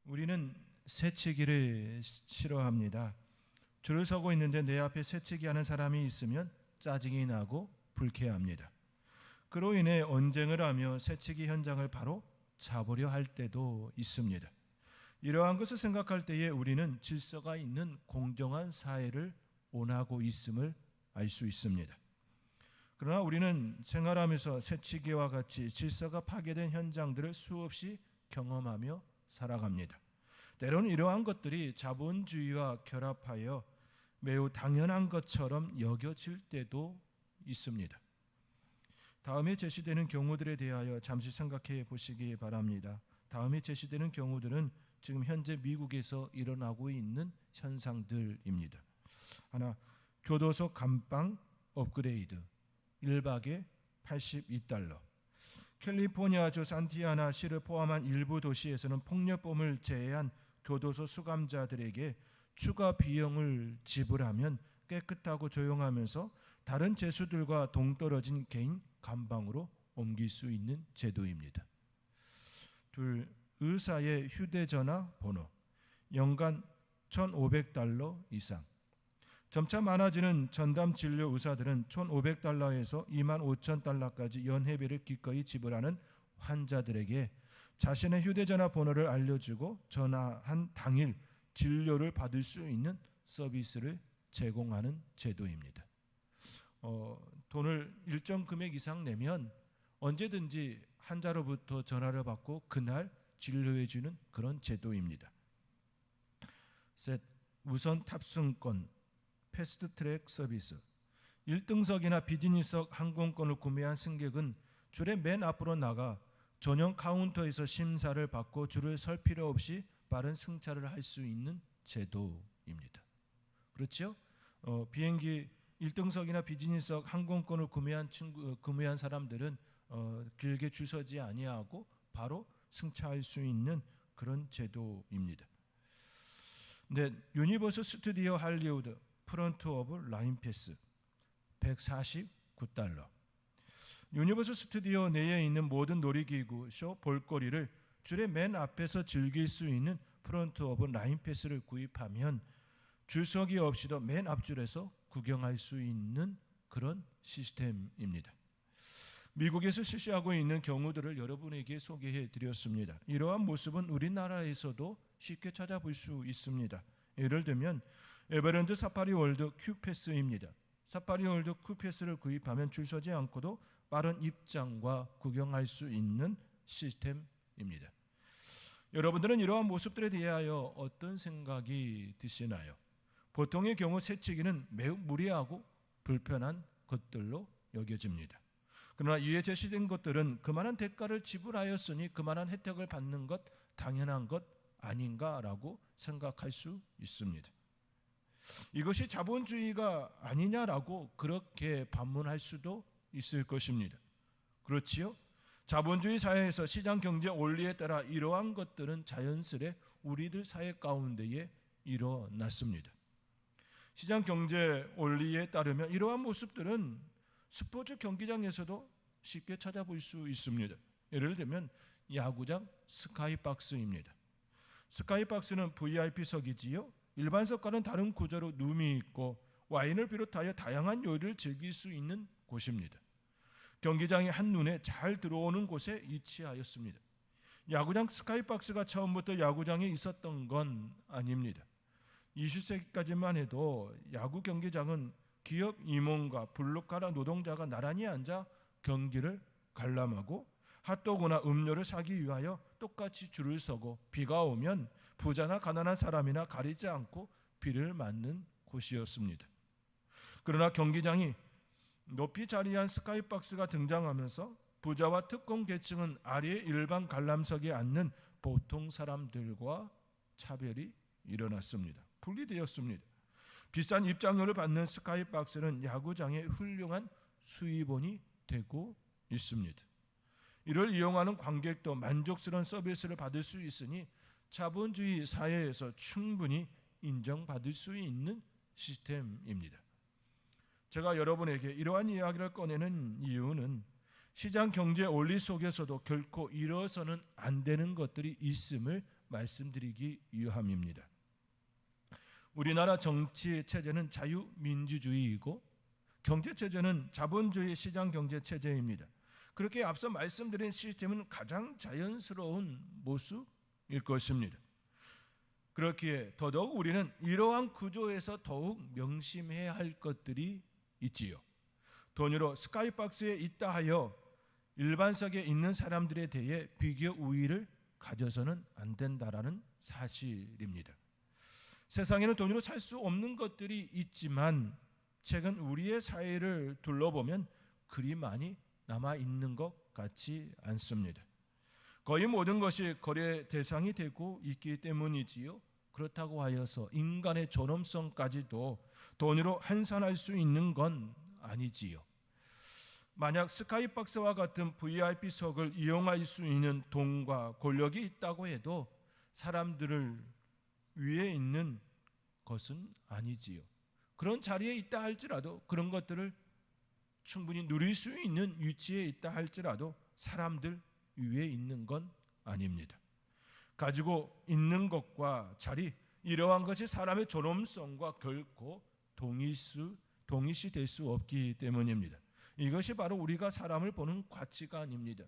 우리는 새치기를 싫어합니다. 줄을 서고 있는데 내 앞에 새치기 하는 사람이 있으면 짜증이 나고 불쾌합니다. 그로 인해 언쟁을 하며 새치기 현장을 바로 잡으려 할 때도 있습니다. 이러한 것을 생각할 때에 우리는 질서가 있는 공정한 사회를 원하고 있음을 알 수 있습니다. 그러나 우리는 생활하면서 새치기와 같이 질서가 파괴된 현장들을 수없이 경험하며 살아갑니다. 때로는 이러한 것들이 자본주의와 결합하여 매우 당연한 것처럼 여겨질 때도 있습니다. 다음에 제시되는 경우들에 대하여 잠시 생각해 보시기 바랍니다. 다음에 제시되는 경우들은 지금 현재 미국에서 일어나고 있는 현상들입니다. 하나, 교도소 감방 업그레이드 1박에 $82. 캘리포니아주 산티아나시를 포함한 일부 도시에서는 폭력범을 제외한 교도소 수감자들에게 추가 비용을 지불하면 깨끗하고 조용하면서 다른 죄수들과 동떨어진 개인 감방으로 옮길 수 있는 제도입니다. 둘, 의사의 휴대전화 번호 연간 $1,500 이상. 점차 많아지는 전담 진료 의사들은 $1,500에서 $25,000까지 연회비를 기꺼이 지불하는 환자들에게 자신의 휴대전화 번호를 알려주고 전화한 당일 진료를 받을 수 있는 서비스를 제공하는 제도입니다. 돈을 일정 금액 이상 내면 언제든지 환자로부터 전화를 받고 그날 진료해 주는 그런 제도입니다. 셋, 우선 탑승권 패스트트랙 서비스. 1등석이나 비즈니스석 항공권을 구매한 승객은 줄의 맨 앞으로 나가 전용 카운터에서 심사를 받고 줄을 설 필요 없이 빠른 승차를 할 수 있는 제도입니다. 그렇죠? 비행기 1등석이나 비즈니스석 항공권을 구매한 사람들은 길게 줄 서지 아니하고 바로 승차할 수 있는 그런 제도입니다. 네, 유니버설 스튜디오 할리우드 프런트 오브 라인 패스 $149. 유니버설 스튜디오 내에 있는 모든 놀이기구, 쇼, 볼거리를 줄의 맨 앞에서 즐길 수 있는 프런트 오브 라인 패스를 구입하면 줄서기 없이도 맨 앞줄에서 구경할 수 있는 그런 시스템입니다. 미국에서 실시하고 있는 경우들을 여러분에게 소개해 드렸습니다. 이러한 모습은 우리나라에서도 쉽게 찾아볼 수 있습니다. 예를 들면 에버랜드 사파리 월드 큐패스입니다. 사파리 월드 큐패스를 구입하면 줄 서지 않고도 빠른 입장과 구경할 수 있는 시스템입니다. 여러분들은 이러한 모습들에 대하여 어떤 생각이 드시나요? 보통의 경우 새치기는 매우 무리하고 불편한 것들로 여겨집니다. 그러나 이에 제시된 것들은 그만한 대가를 지불하였으니 그만한 혜택을 받는 것 당연한 것 아닌가라고 생각할 수 있습니다. 이것이 자본주의가 아니냐라고 그렇게 반문할 수도 있을 것입니다. 그렇지요? 자본주의 사회에서 시장 경제 원리에 따라 이러한 것들은 자연스레 우리들 사회 가운데에 일어났습니다. 시장 경제 원리에 따르면 이러한 모습들은 스포츠 경기장에서도 쉽게 찾아볼 수 있습니다. 예를 들면 야구장 스카이박스입니다. 스카이박스는 VIP석이지요. 일반석과는 다른 구조로 룸이 있고 와인을 비롯하여 다양한 요리를 즐길 수 있는 곳입니다. 경기장이 한눈에 잘 들어오는 곳에 위치하였습니다. 야구장 스카이박스가 처음부터 야구장에 있었던 건 아닙니다. 20세기까지만 해도 야구 경기장은 기업 임원과 블루카라 노동자가 나란히 앉아 경기를 관람하고 핫도그나 음료를 사기 위하여 똑같이 줄을 서고 비가 오면 부자나 가난한 사람이나 가리지 않고 비를 맞는 곳이었습니다. 그러나 경기장이 높이 자리한 스카이박스가 등장하면서 부자와 특권 계층은 아래의 일반 관람석에 앉는 보통 사람들과 차별이 일어났습니다. 분리되었습니다. 비싼 입장료를 받는 스카이박스는 야구장의 훌륭한 수입원이 되고 있습니다. 이를 이용하는 관객도 만족스러운 서비스를 받을 수 있으니 자본주의 사회에서 충분히 인정받을 수 있는 시스템입니다. 제가 여러분에게 이러한 이야기를 꺼내는 이유는 시장 경제 원리 속에서도 결코 이뤄서는 안 되는 것들이 있음을 말씀드리기 위함입니다. 우리나라 정치 체제는 자유민주주의이고 경제 체제는 자본주의 시장 경제 체제입니다. 그렇게 앞서 말씀드린 시스템은 가장 자연스러운 모습일 것입니다. 그렇기에 더더욱 우리는 이러한 구조에서 더욱 명심해야 할 것들이 있지요. 돈으로 스카이박스에 있다 하여 일반석에 있는 사람들에 대해 비교 우위를 가져서는 안 된다라는 사실입니다. 세상에는 돈으로 살 수 없는 것들이 있지만 최근 우리의 사회를 둘러보면 그리 많이 남아있는 것 같지 않습니다. 거의 모든 것이 거래 대상이 되고 있기 때문이지요. 그렇다고 하여서 인간의 존엄성까지도 돈으로 환산할 수 있는 건 아니지요. 만약 스카이박스와 같은 VIP석을 이용할 수 있는 돈과 권력이 있다고 해도 사람들을 위에 있는 것은 아니지요. 그런 자리에 있다 할지라도 그런 것들을 충분히 누릴 수 있는 위치에 있다 할지라도 사람들 위에 있는 건 아닙니다. 가지고 있는 것과 자리, 이러한 것이 사람의 존엄성과 결코 동일시 될 수 없기 때문입니다. 이것이 바로 우리가 사람을 보는 가치관입니다.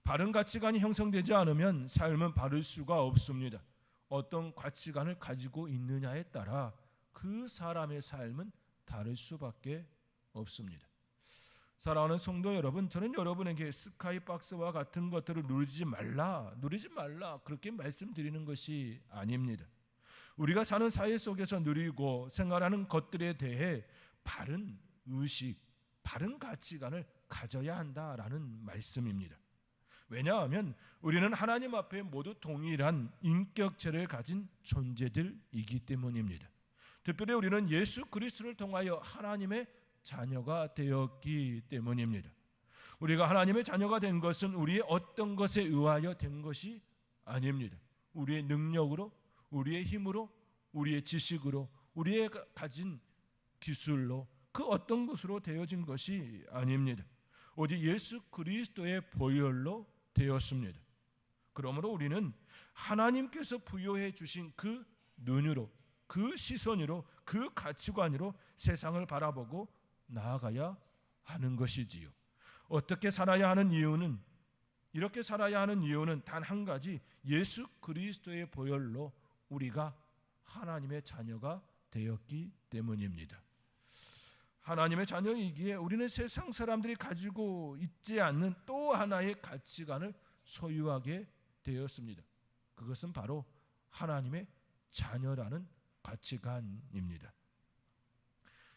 바른 가치관이 형성되지 않으면 삶은 바를 수가 없습니다. 어떤 가치관을 가지고 있느냐에 따라 그 사람의 삶은 다를 수밖에 없습니다. 사랑하는 성도 여러분, 저는 여러분에게 스카이박스와 같은 것들을 누리지 말라 그렇게 말씀드리는 것이 아닙니다. 우리가 사는 사회 속에서 누리고 생활하는 것들에 대해 바른 의식, 바른 가치관을 가져야 한다라는 말씀입니다. 왜냐하면 우리는 하나님 앞에 모두 동일한 인격체를 가진 존재들이기 때문입니다. 특별히 우리는 예수 그리스도를 통하여 하나님의 자녀가 되었기 때문입니다. 우리가 하나님의 자녀가 된 것은 우리의 어떤 것에 의하여 된 것이 아닙니다. 우리의 능력으로, 우리의 힘으로, 우리의 지식으로, 우리의 가진 기술로, 그 어떤 것으로 되어진 것이 아닙니다. 오직 예수 그리스도의 보혈로 되었습니다. 그러므로 우리는 하나님께서 부여해 주신 그 눈으로, 그 시선으로, 그 가치관으로 세상을 바라보고 나아가야 하는 것이지요. 어떻게 살아야 하는 이유는, 이렇게 살아야 하는 이유는 단 한 가지, 예수 그리스도의 보혈로 우리가 하나님의 자녀가 되었기 때문입니다. 하나님의 자녀이기에 우리는 세상 사람들이 가지고 있지 않는 또 하나의 가치관을 소유하게 되었습니다. 그것은 바로 하나님의 자녀라는 가치관입니다.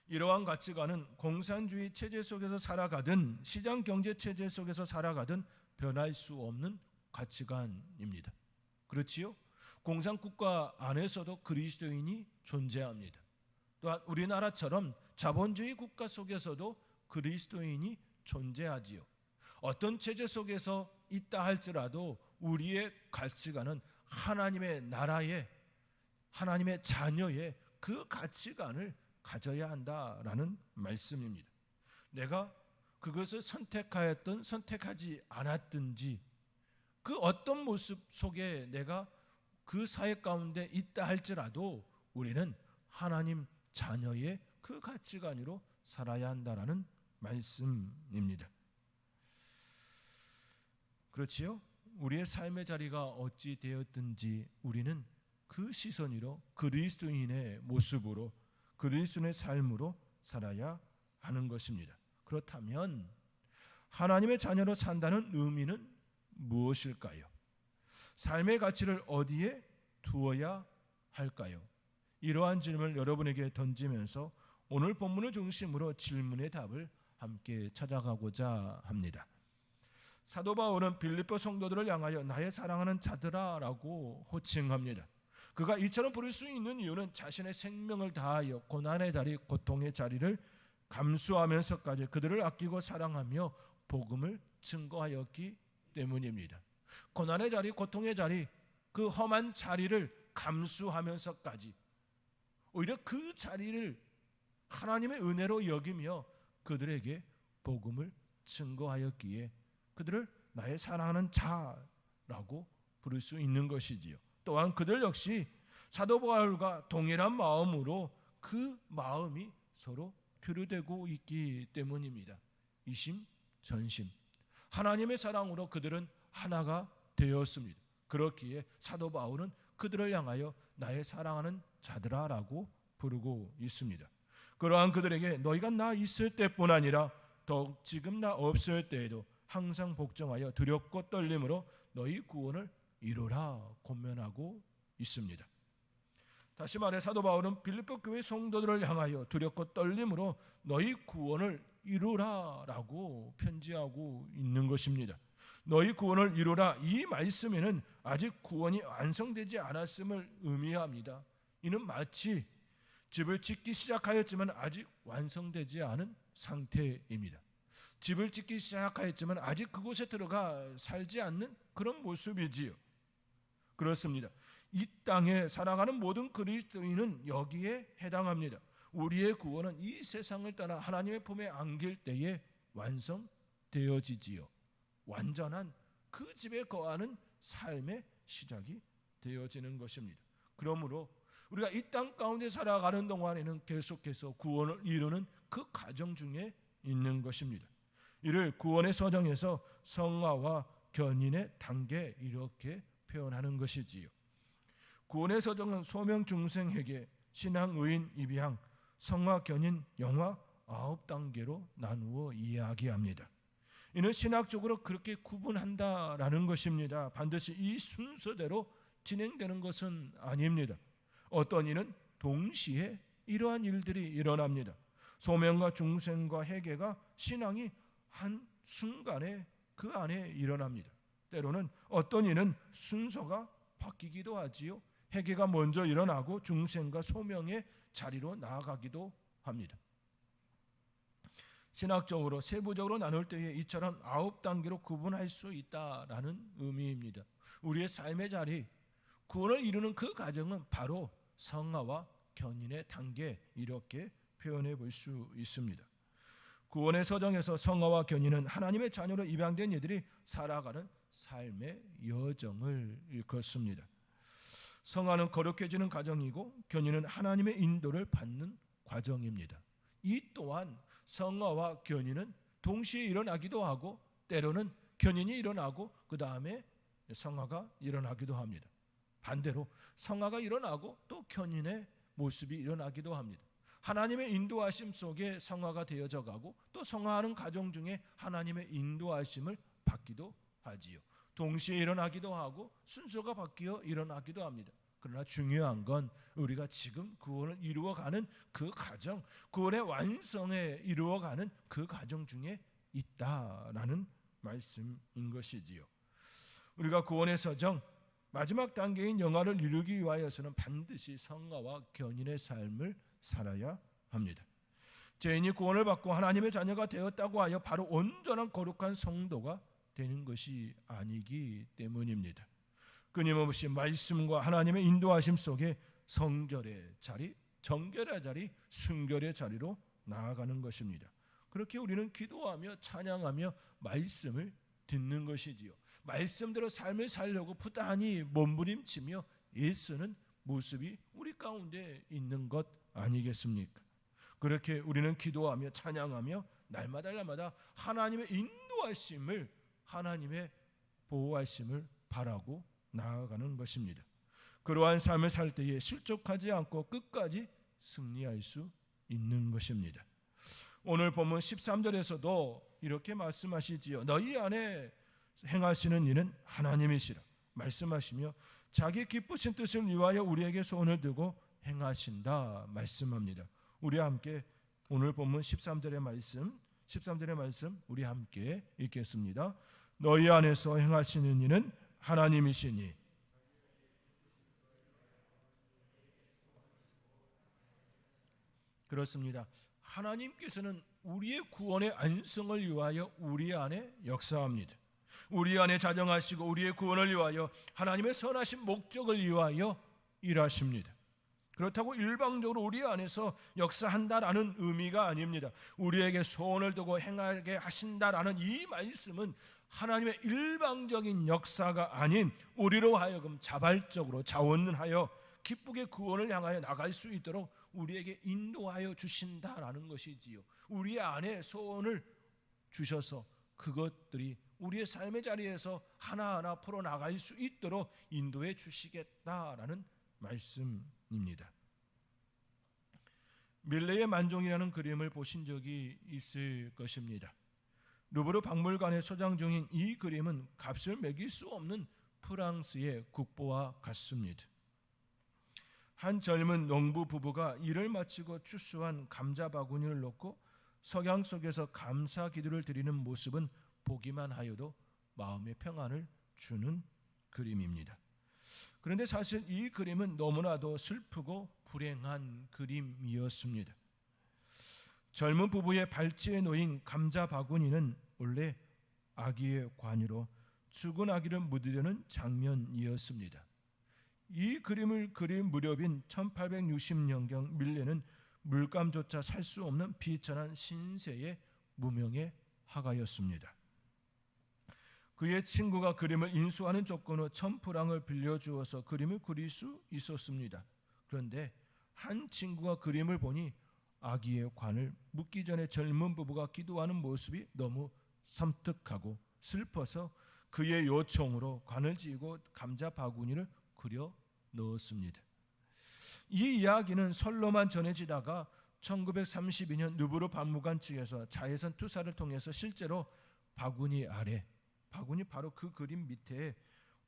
이러한 가치관은 공산주의 체제 속에서 살아가든 시장 경제 체제 속에서 살아가든 변할 수 없는 가치관입니다. 그렇지요? 공산국가 안에서도 그리스도인이 존재합니다. 또한 우리나라처럼 자본주의 국가 속에서도 그리스도인이 존재하지요. 어떤 체제 속에서 있다 할지라도 우리의 가치관은 하나님의 나라의, 하나님의 자녀의 그 가치관을 가져야 한다라는 말씀입니다. 내가 그것을 선택하였든 선택하지 않았든지 그 어떤 모습 속에 내가 그 사회 가운데 있다 할지라도 우리는 하나님 자녀의 그 가치관으로 살아야 한다라는 말씀입니다. 그렇지요? 우리의 삶의 자리가 어찌 되었든지 우리는 그 시선으로 그리스도인의 모습으로 그리스도인의 삶으로 살아야 하는 것입니다. 그렇다면 하나님의 자녀로 산다는 의미는 무엇일까요? 삶의 가치를 어디에 두어야 할까요? 이러한 질문을 여러분에게 던지면서 오늘 본문을 중심으로 질문의 답을 함께 찾아가고자 합니다. 사도 바울은 빌립보 성도들을 향하여 나의 사랑하는 자들아라고 호칭합니다. 그가 이처럼 부를 수 있는 이유는 자신의 생명을 다하여 고난의 자리, 고통의 자리를 감수하면서까지 그들을 아끼고 사랑하며 복음을 증거하였기 때문입니다. 고난의 자리, 고통의 자리, 그 험한 자리를 감수하면서까지 오히려 그 자리를 하나님의 은혜로 여기며 그들에게 복음을 증거하였기에 그들을 나의 사랑하는 자라고 부를 수 있는 것이지요. 또한 그들 역시 사도 바울과 동일한 마음으로 그 마음이 서로 교류되고 있기 때문입니다. 이심 전심, 하나님의 사랑으로 그들은 하나가 되었습니다. 그렇기에 사도 바울은 그들을 향하여 나의 사랑하는 자들아라고 부르고 있습니다. 그러한 그들에게 너희가 나 있을 때뿐 아니라 더욱 지금 나 없을 때에도 항상 복종하여 두렵고 떨림으로 너희 구원을 이루라 권면하고 있습니다. 다시 말해 사도 바울은 빌립보 교회 성도들을 향하여 두렵고 떨림으로 너희 구원을 이루라라고 편지하고 있는 것입니다. 너희 구원을 이루라, 이 말씀에는 아직 구원이 완성되지 않았음을 의미합니다. 이는 마치 집을 짓기 시작하였지만 아직 완성되지 않은 상태입니다. 집을 짓기 시작하였지만 아직 그곳에 들어가 살지 않는 그런 모습이지요. 그렇습니다. 이 땅에 살아가는 모든 그리스도인은 여기에 해당합니다. 우리의 구원은 이 세상을 떠나 하나님의 품에 안길 때에 완성되어지지요. 완전한 그 집에 거하는 삶의 시작이 되어지는 것입니다. 그러므로 우리가 이 땅 가운데 살아가는 동안에는 계속해서 구원을 이루는 그 과정 중에 있는 것입니다. 이를 구원의 서정에서 성화와 견인의 단계 이렇게 표현하는 것이지요. 구원의 서정은 소명 중생에게 신앙, 의인, 입양, 성화, 견인, 영화 9단계로 나누어 이야기합니다. 이는 신학적으로 그렇게 구분한다라는 것입니다. 반드시 이 순서대로 진행되는 것은 아닙니다. 어떤 이는 동시에 이러한 일들이 일어납니다. 소명과 중생과 회개가 신앙이 한 순간에 그 안에 일어납니다. 때로는 어떤 이는 순서가 바뀌기도 하지요. 회개가 먼저 일어나고 중생과 소명의 자리로 나아가기도 합니다. 신학적으로 세부적으로 나눌 때에 이처럼 9단계로 구분할 수 있다라는 의미입니다. 우리의 삶의 자리, 구원을 이루는 그 과정은 바로 성화와 견인의 단계, 이렇게 표현해 볼 수 있습니다. 구원의 서정에서 성화와 견인은 하나님의 자녀로 입양된 이들이 살아가는 삶의 여정을 일컫습니다. 성화는 거룩해지는 과정이고 견인은 하나님의 인도를 받는 과정입니다. 이 또한 성화와 견인은 동시에 일어나기도 하고 때로는 견인이 일어나고 그 다음에 성화가 일어나기도 합니다. 반대로 성화가 일어나고 또 견인의 모습이 일어나기도 합니다. 하나님의 인도하심 속에 성화가 되어져 가고 또 성화하는 과정 중에 하나님의 인도하심을 받기도 하지요. 동시에 일어나기도 하고 순서가 바뀌어 일어나기도 합니다. 그러나 중요한 건 우리가 지금 구원을 이루어가는 그 과정, 구원의 완성에 이루어가는 그 과정 중에 있다라는 말씀인 것이지요. 우리가 구원의 서정 마지막 단계인 영화를 이루기 위하여서는 반드시 성화와 견인의 삶을 살아야 합니다. 죄인이 구원을 받고 하나님의 자녀가 되었다고 하여 바로 온전한 거룩한 성도가 되는 것이 아니기 때문입니다. 끊임없이 말씀과 하나님의 인도하심 속에 성결의 자리, 정결의 자리, 순결의 자리로 나아가는 것입니다. 그렇게 우리는 기도하며 찬양하며 말씀을 듣는 것이지요. 말씀대로 삶을 살려고 부단히 몸부림치며 애쓰는 모습이 우리 가운데 있는 것 아니겠습니까? 그렇게 우리는 기도하며 찬양하며 날마다 하나님의 인도하심을, 하나님의 보호하심을 바라고 나아가는 것입니다. 그러한 삶을 살 때에 실족하지 않고 끝까지 승리할 수 있는 것입니다. 오늘 본문 13절에서도 이렇게 말씀하시지요. 너희 안에 행하시는 이는 하나님이시라 말씀하시며 자기 기쁘신 뜻을 위하여 우리에게 손을 들고 행하신다 말씀합니다. 우리 함께 오늘 본문 13절의 말씀 우리 함께 읽겠습니다. 너희 안에서 행하시는 이는 하나님이시니 그렇습니다. 하나님께서는 우리의 구원의 안성을 위하여 우리 안에 역사합니다. 우리 안에 자정하시고 우리의 구원을 위하여 하나님의 선하신 목적을 위하여 일하십니다. 그렇다고 일방적으로 우리 안에서 역사한다라는 의미가 아닙니다. 우리에게 소원을 두고 행하게 하신다라는 이 말씀은 하나님의 일방적인 역사가 아닌 우리로 하여금 자발적으로 자원하여 기쁘게 구원을 향하여 나갈 수 있도록 우리에게 인도하여 주신다라는 것이지요. 우리 안에 소원을 주셔서 그것들이 우리의 삶의 자리에서 하나하나 풀어나갈 수 있도록 인도해 주시겠다라는 말씀입니다. 밀레의 만종이라는 그림을 보신 적이 있을 것입니다. 루브르 박물관에 소장 중인 이 그림은 값을 매길 수 없는 프랑스의 국보와 같습니다. 한 젊은 농부 부부가 일을 마치고 추수한 감자 바구니를 놓고 석양 속에서 감사 기도를 드리는 모습은 보기만 하여도 마음의 평안을 주는 그림입니다. 그런데 사실 이 그림은 너무나도 슬프고 불행한 그림이었습니다. 젊은 부부의 발치에 놓인 감자 바구니는 원래 아기의 관으로 죽은 아기를 묻으려는 장면이었습니다. 이 그림을 그린 무렵인 1860년경 밀레는 물감조차 살 수 없는 비천한 신세의 무명의 화가였습니다. 그의 친구가 그림을 인수하는 조건으로 1000프랑을 빌려주어서 그림을 그릴 수 있었습니다. 그런데 한 친구가 그림을 보니 아기의 관을 묻기 전에 젊은 부부가 기도하는 모습이 너무 섬뜩하고 슬퍼서 그의 요청으로 관을 지고 감자 바구니를 그려 넣었습니다. 이 이야기는 설로만 전해지다가 1932년 루브르 박물관 측에서 자외선 투사를 통해서 실제로 바구니 아래, 바구니 바로 그 그림 밑에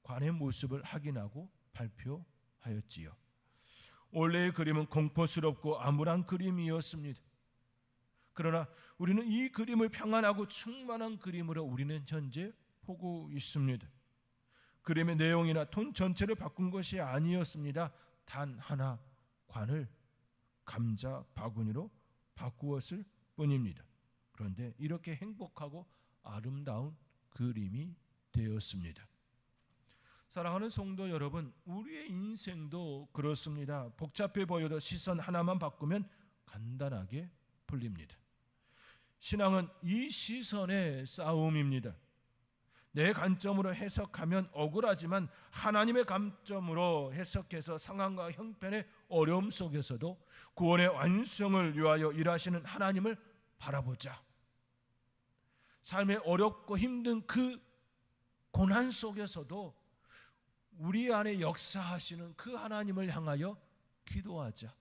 관의 모습을 확인하고 발표하였지요. 원래의 그림은 공포스럽고 암울한 그림이었습니다. 그러나 우리는 이 그림을 평안하고 충만한 그림으로 우리는 현재 보고 있습니다. 그림의 내용이나 톤 전체를 바꾼 것이 아니었습니다. 단 하나, 관을 감자 바구니로 바꾸었을 뿐입니다. 그런데 이렇게 행복하고 아름다운 그림이 되었습니다. 사랑하는 성도 여러분, 우리의 인생도 그렇습니다. 복잡해 보여도 시선 하나만 바꾸면 간단하게 풀립니다. 신앙은 이 시선의 싸움입니다. 내 관점으로 해석하면 억울하지만 하나님의 관점으로 해석해서 상황과 형편의 어려움 속에서도 구원의 완성을 위하여 일하시는 하나님을 바라보자. 삶의 어렵고 힘든 그 고난 속에서도 우리 안에 역사하시는 그 하나님을 향하여 기도하자.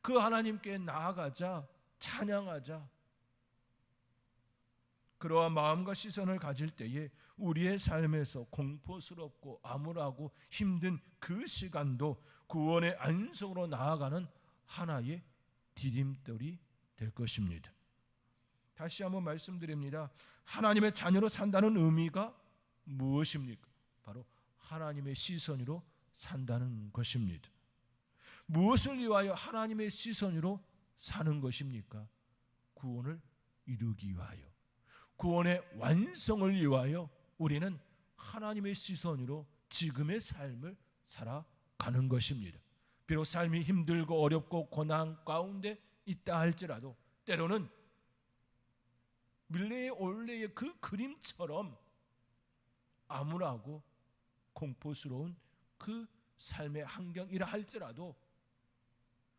그 하나님께 나아가자. 찬양하자. 그러한 마음과 시선을 가질 때에 우리의 삶에서 공포스럽고 암울하고 힘든 그 시간도 구원의 안성으로 나아가는 하나의 디딤돌이 될 것입니다. 다시 한번 말씀드립니다. 하나님의 자녀로 산다는 의미가 무엇입니까? 바로 하나님의 시선으로 산다는 것입니다. 무엇을 위하여 하나님의 시선으로 사는 것입니까? 구원을 이루기 위하여, 구원의 완성을 위하여 우리는 하나님의 시선으로 지금의 삶을 살아가는 것입니다. 비록 삶이 힘들고 어렵고 고난 가운데 있다 할지라도 때로는 밀레의 올레의 그 그림처럼 암울하고 공포스러운 그 삶의 환경이라 할지라도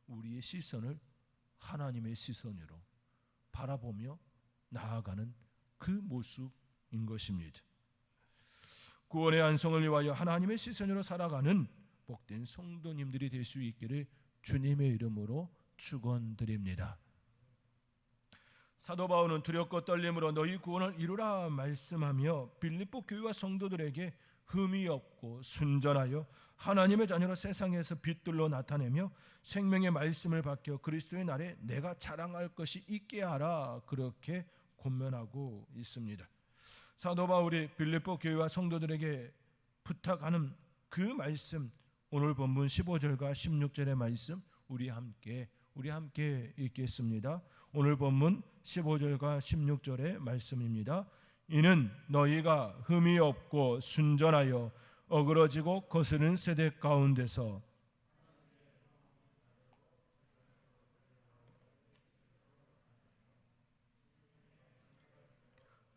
우리의 시선을 하나님의 시선으로 바라보며 나아가는 그 모습인 것입니다. 구원의 안성을 위하여 하나님의 시선으로 살아가는 복된 성도님들이 될 수 있기를 주님의 이름으로 축원드립니다. 사도 바울은 두렵고 떨림으로 너희 구원을 이루라 말씀하며 빌립보 교회와 성도들에게 흠이 없고 순전하여 하나님의 자녀로 세상에서 빛들로 나타내며 생명의 말씀을 받겨 그리스도의 날에 내가 자랑할 것이 있게 하라, 그렇게 권면하고 있습니다. 사도 바울이 빌립보 교회와 성도들에게 부탁하는 그 말씀, 오늘 본문 15절과 16절의 말씀 우리 함께 읽겠습니다. 오늘 본문 15절과 16절의 말씀입니다. 이는 너희가 흠이 없고 순전하여 어그러지고 거스른 세대 가운데서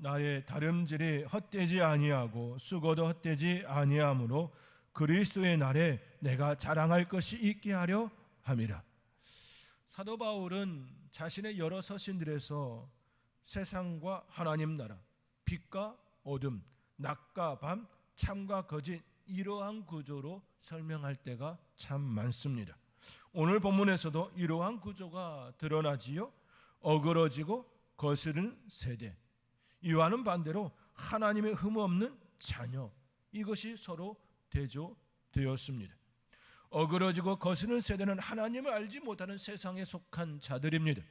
나의 다름질이 헛되지 아니하고 수고도 헛되지 아니하므로 그리스도의 날에 내가 자랑할 것이 있게 하려 함이라. 사도 바울은 자신의 여러 서신들에서 세상과 하나님 나라, 빛과 어둠, 낮과 밤, 참과 거짓, 이러한 구조로 설명할 때가 참 많습니다. 오늘 본문에서도 이러한 구조가 드러나지요. 어그러지고 거스르는 세대, 이와는 반대로 하나님의 흠없는 자녀, 이것이 서로 대조되었습니다. 어그러지고 거스르는 세대는 하나님을 알지 못하는 세상에 속한 자들입니다.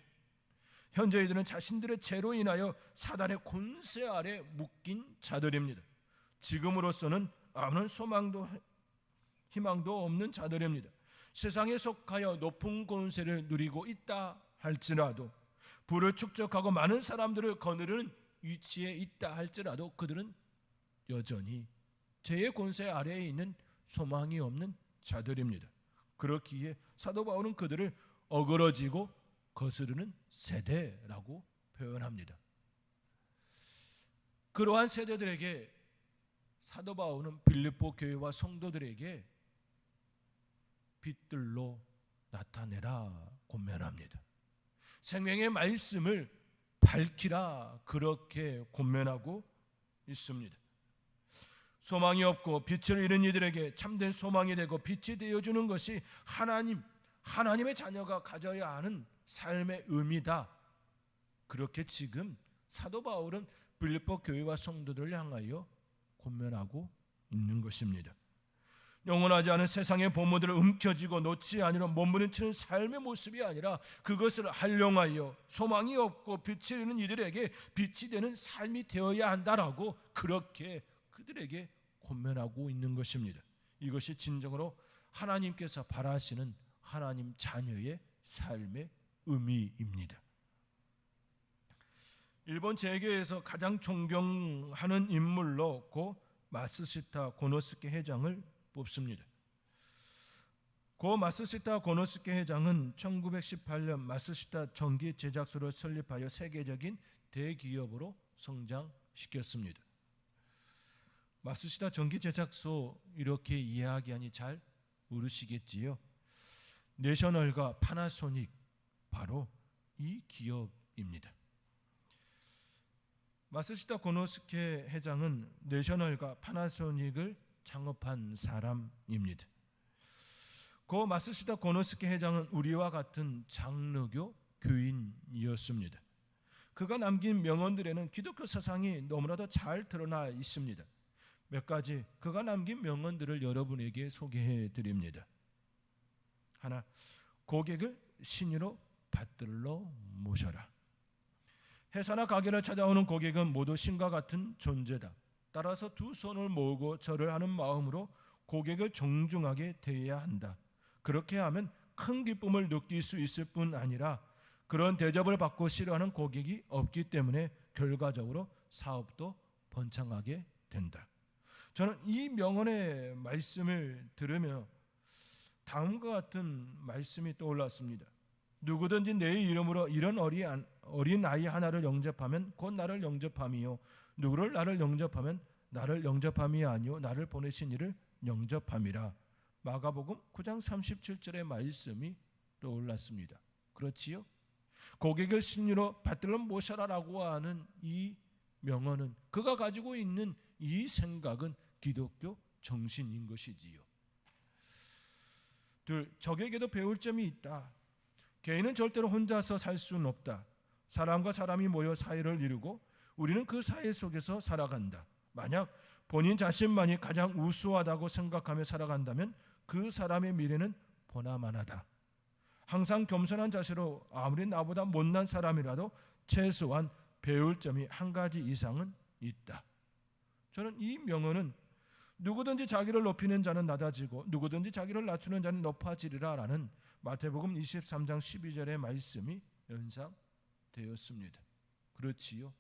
현재 이들은 자신들의 죄로 인하여 사단의 권세 아래 묶인 자들입니다. 지금으로서는 아무런 소망도 희망도 없는 자들입니다. 세상에 속하여 높은 권세를 누리고 있다 할지라도, 부를 축적하고 많은 사람들을 거느리는 위치에 있다 할지라도 그들은 여전히 죄의 권세 아래에 있는 소망이 없는 자들입니다. 그렇기에 사도 바울은 그들을 어그러지고 거스르는 세대라고 표현합니다. 그러한 세대들에게 사도 바울은 빌립보 교회와 성도들에게 빛들로 나타내라 권면합니다. 생명의 말씀을 밝히라, 그렇게 권면하고 있습니다. 소망이 없고 빛을 잃은 이들에게 참된 소망이 되고 빛이 되어주는 것이 하나님의 자녀가 가져야 하는 삶의 의미다. 그렇게 지금 사도 바울은 빌립보 교회와 성도들을 향하여 권면하고 있는 것입니다. 영원하지 않은 세상의 보물들을 움켜쥐고 놓지 아니로 몸부림치는 삶의 모습이 아니라 그것을 활용하여 소망이 없고 빛이 있는 이들에게 빛이 되는 삶이 되어야 한다라고 그렇게 그들에게 권면하고 있는 것입니다. 이것이 진정으로 하나님께서 바라시는 하나님 자녀의 삶의 의미입니다. 일본 재계에서 가장 존경하는 인물로 고 마쓰시타 고노스케 회장을 뽑습니다. 고 마쓰시타 고노스케 회장은 1918년 마쓰시타 전기 제작소를 설립하여 세계적인 대기업으로 성장시켰습니다. 마쓰시타 전기 제작소, 이렇게 이야기하니 잘 모르시겠지요. 내셔널과 파나소닉, 바로 이 기업입니다. 마쓰시타 고노스케 회장은 내셔널과 파나소닉을 창업한 사람입니다. 고 마쓰시타 고노스케 회장은 우리와 같은 장로교 교인이었습니다. 그가 남긴 명언들에는 기독교 사상이 너무나도 잘 드러나 있습니다. 몇 가지 그가 남긴 명언들을 여러분에게 소개해 드립니다. 하나, 고객을 신유로 받들러 모셔라. 회사나 가게를 찾아오는 고객은 모두 신과 같은 존재다. 따라서 두 손을 모으고 절을 하는 마음으로 고객을 정중하게 대해야 한다. 그렇게 하면 큰 기쁨을 느낄 수 있을 뿐 아니라 그런 대접을 받고 싫어하는 고객이 없기 때문에 결과적으로 사업도 번창하게 된다. 저는 이 명언의 말씀을 들으며 다음과 같은 말씀이 떠올랐습니다. 누구든지 내 이름으로 이런 어린 아이 하나를 영접하면 곧 나를 영접함이요, 누구를 나를 영접하면 나를 영접함이 아니요 나를 보내신 이를 영접함이라. 마가복음 9장 37절의 말씀이 떠올랐습니다. 그렇지요? 고객을 신유로 받들러 모셔라라고 하는 이 명언은, 그가 가지고 있는 이 생각은 기독교 정신인 것이지요. 둘, 적에게도 배울 점이 있다. 개인은 절대로 혼자서 살 수는 없다. 사람과 사람이 모여 사회를 이루고 우리는 그 사회 속에서 살아간다. 만약 본인 자신만이 가장 우수하다고 생각하며 살아간다면 그 사람의 미래는 보나마나다. 항상 겸손한 자세로 아무리 나보다 못난 사람이라도 최소한 배울 점이 한 가지 이상은 있다. 저는 이 명언은 누구든지 자기를 높이는 자는 낮아지고 누구든지 자기를 낮추는 자는 높아지리라 라는 마태복음 23장 12절의 말씀이 연상되었습니다. 그렇지요?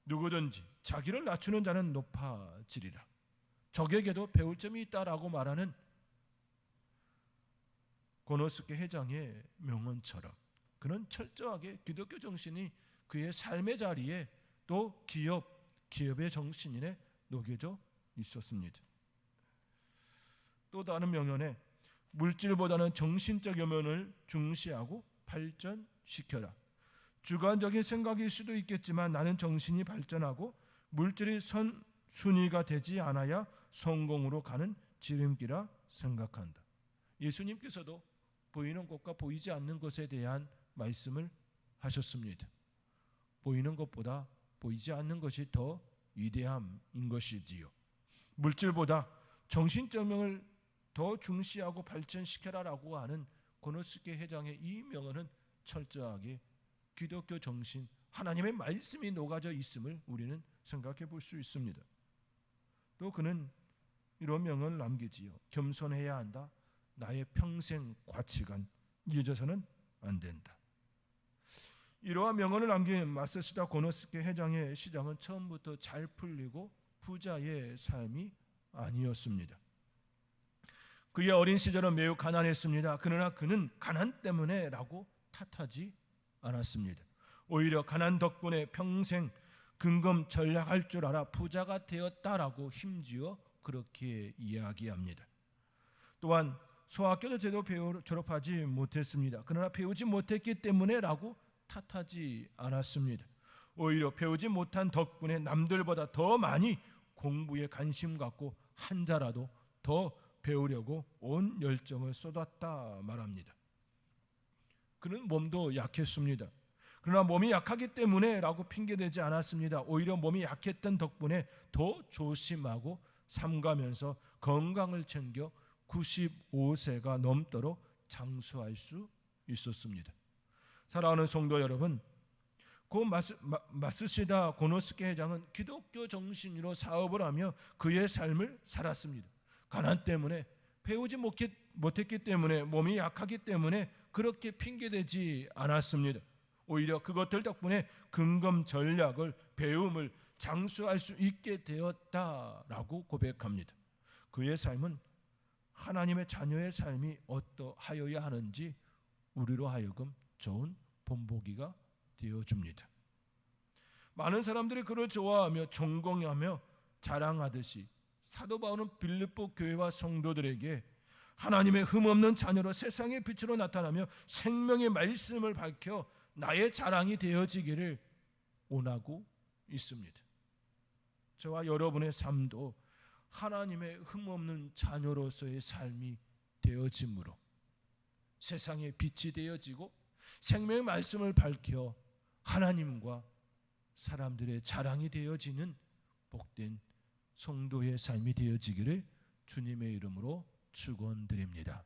누구든지 자기를 낮추는 자는 높아지리라. 적에게도 배울 점이 있다라고 말하는 고노스케 회장의 명언처럼 그는 철저하게 기독교 정신이 그의 삶의 자리에 또 기업의 정신에 녹여져 있었습니다. 또 다른 명언에 물질보다는 정신적 요면을 중시하고 발전시켜라. 주관적인 생각일 수도 있겠지만 나는 정신이 발전하고 물질이 순위가 되지 않아야 성공으로 가는 지름길이라 생각한다. 예수님께서도 보이는 것과 보이지 않는 것에 대한 말씀을 하셨습니다. 보이는 것보다 보이지 않는 것이 더 위대함인 것이지요. 물질보다 정신적 명을 더 중시하고 발전시켜라라고 하는 고노스케 회장의 이 명언은 철저하게 기독교 정신, 하나님의 말씀이 녹아져 있음을 우리는 생각해 볼 수 있습니다. 또 그는 이런 명언을 남기지요. 겸손해야 한다. 나의 평생 가치관 잊어서는 안 된다. 이러한 명언을 남긴 마사시다 고노스케 회장의 시장은 처음부터 잘 풀리고 부자의 삶이 아니었습니다. 그의 어린 시절은 매우 가난했습니다. 그러나 그는 가난 때문에 라고 탓하지 않았습니다. 오히려 가난 덕분에 평생 근검전략할 줄 알아 부자가 되었다라고 힘지어 그렇게 이야기합니다. 또한 소학교도 제대로 졸업하지 못했습니다. 그러나 배우지 못했기 때문에 라고 탓하지 않았습니다. 오히려 배우지 못한 덕분에 남들보다 더 많이 공부에 관심 갖고 한 자라도 더 배우려고 온 열정을 쏟았다 말합니다. 그는 몸도 약했습니다. 그러나 몸이 약하기 때문에 라고 핑계대지 않았습니다. 오히려 몸이 약했던 덕분에 더 조심하고 삼가면서 건강을 챙겨 95세가 넘도록 장수할 수 있었습니다. 사랑하는 성도 여러분, 고 마쓰시다 고노스케 회장은 기독교 정신으로 사업을 하며 그의 삶을 살았습니다. 가난 때문에, 배우지 못했기 때문에, 몸이 약하기 때문에 그렇게 핑계대지 않았습니다. 오히려 그것들 덕분에 근검 전략을, 배움을 장수할 수 있게 되었다라고 고백합니다. 그의 삶은 하나님의 자녀의 삶이 어떠하여야 하는지 우리로 하여금 좋은 본보기가 되어줍니다. 많은 사람들이 그를 좋아하며 존경하며 자랑하듯이 사도 바울은 빌립보 교회와 성도들에게 하나님의 흠없는 자녀로 세상의 빛으로 나타나며 생명의 말씀을 밝혀 나의 자랑이 되어지기를 원하고 있습니다. 저와 여러분의 삶도 하나님의 흠없는 자녀로서의 삶이 되어짐으로 세상의 빛이 되어지고 생명의 말씀을 밝혀 하나님과 사람들의 자랑이 되어지는 복된 성도의 삶이 되어지기를 주님의 이름으로 축원드립니다.